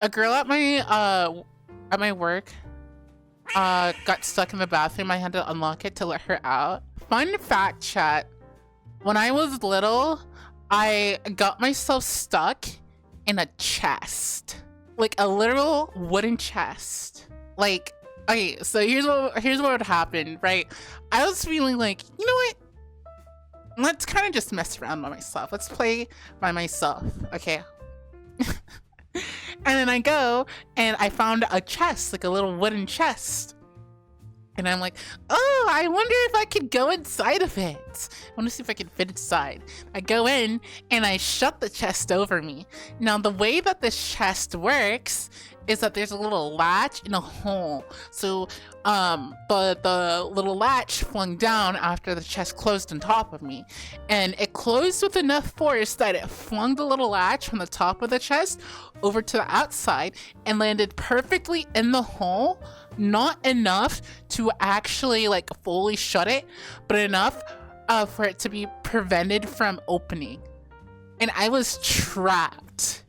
A girl at my work got stuck in the bathroom. I had to unlock it to let her out. Fun fact, chat. When I was little, I got myself stuck in a chest. Like a literal wooden chest. Like, okay, so here's what would happen, right? I was feeling like, you know what? Let's kind of just mess around by myself. Let's play by myself, okay? And then I go and I found a chest, like a little wooden chest. And I'm like, oh, I wonder if I could go inside of it. I want to see if I can fit inside. I go in and I shut the chest over me. Now, the way that this chest works is that there's a little latch and a hole. So the little latch flung down after the chest closed on top of me. And it closed with enough force that it flung the little latch from the top of the chest over to the outside and landed perfectly in the hole. Not enough to actually like fully shut it, but enough for it to be prevented from opening. And I was trapped.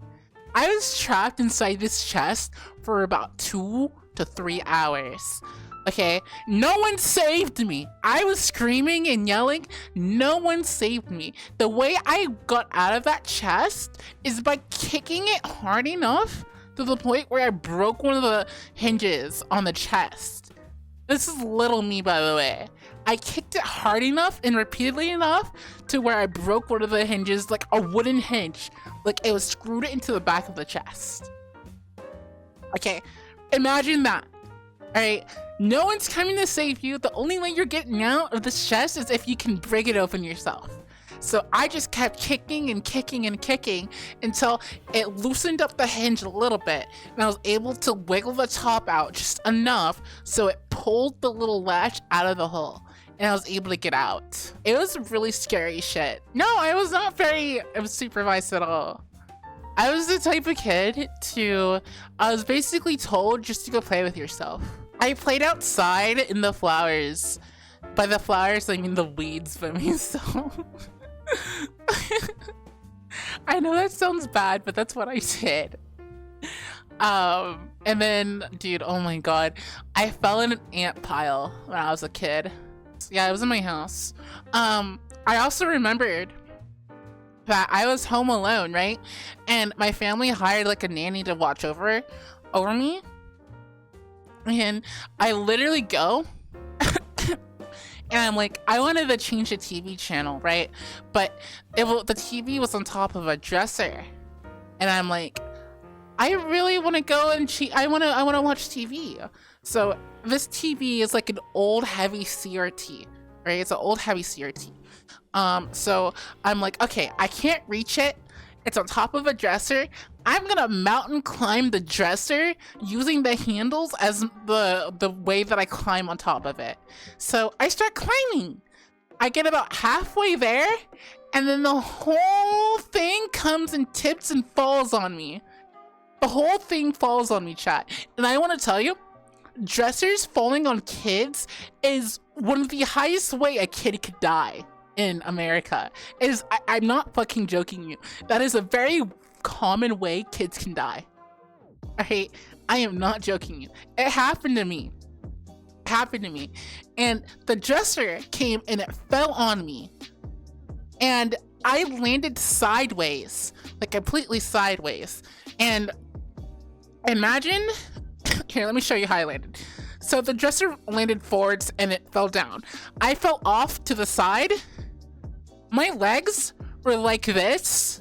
I was trapped inside this chest for about 2 to 3 hours. Okay, no one saved me. I was screaming and yelling. No one saved me. The way I got out of that chest is by kicking it hard enough to the point where I broke one of the hinges on the chest. This is little me, by the way. I kicked it hard enough and repeatedly enough to where I broke one of the hinges, like a wooden hinge. Like it was screwed into the back of the chest. Okay, imagine that. Alright, no one's coming to save you. The only way you're getting out of this chest is if you can break it open yourself. So I just kept kicking and kicking and kicking until it loosened up the hinge a little bit, and I was able to wiggle the top out just enough so it pulled the little latch out of the hole, and I was able to get out. It was really scary shit. No, I was not very supervised at all. I was the type of kid I was basically told just to go play with yourself. I played outside in the flowers. By the flowers, I mean the weeds by myself. I know that sounds bad, but that's what I did. And then, dude, oh my god, I fell in an ant pile when I was a kid. Yeah, it was in my house. I also remembered that I was home alone, right? And my family hired like a nanny to watch over me. And I literally go and I'm like, I wanted to change the TV channel, right? But the TV was on top of a dresser. And I'm like, I really want to go and I want to watch TV. So this TV is like an old heavy CRT, right? It's an old heavy CRT. So I'm like, okay, I can't reach it. It's on top of a dresser. I'm gonna mountain climb the dresser using the handles as the way that I climb on top of it. So I start climbing. I get about halfway there, and then the whole thing comes and tips and falls on me. The whole thing falls on me, chat. And I want to tell you, dressers falling on kids is one of the highest way a kid could die in America. I'm not fucking joking you. That is a very common way kids can die. Alright? I am not joking you. It happened to me. It happened to me. And the dresser came and it fell on me. And I landed sideways. Like completely sideways. And imagine... Here, let me show you how I landed. So the dresser landed forwards and it fell down. I fell off to the side. My legs were like this,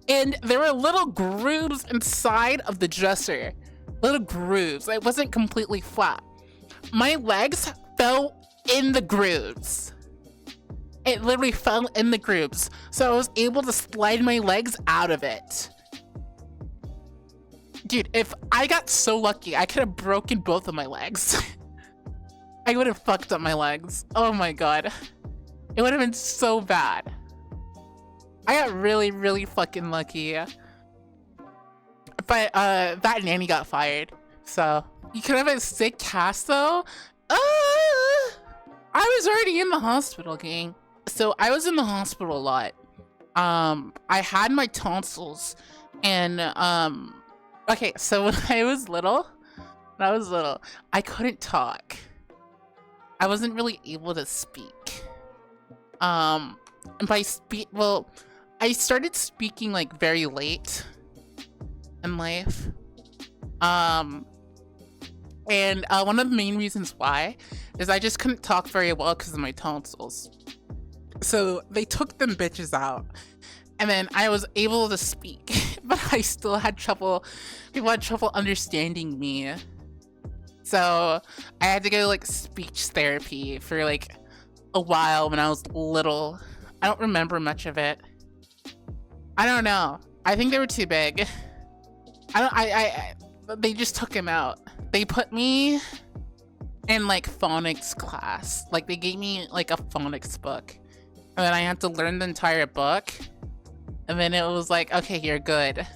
and there were little grooves inside of the dresser. Little grooves. It wasn't completely flat. My legs fell in the grooves. It literally fell in the grooves. So I was able to slide my legs out of it. Dude, if I got so lucky, I could have broken both of my legs. I would have fucked up my legs. Oh my god. It would have been so bad. I got really, really fucking lucky. But that nanny got fired. So you could have a sick cast though. I was already in the hospital, gang. So I was in the hospital a lot. I had my tonsils, and Okay, so when I was little, I couldn't talk. I wasn't really able to speak. And by well, I started speaking like very late in life. And one of the main reasons why is I just couldn't talk very well because of my tonsils. So they took them bitches out, and then I was able to speak, but I still had trouble. People had trouble understanding me. So I had to go like speech therapy for like a while when I was little. I don't remember much of it. I don't know. I think they were too big. They just took him out. They put me in like phonics class. Like they gave me like a phonics book, and then I had to learn the entire book. And then it was like, okay, you're good.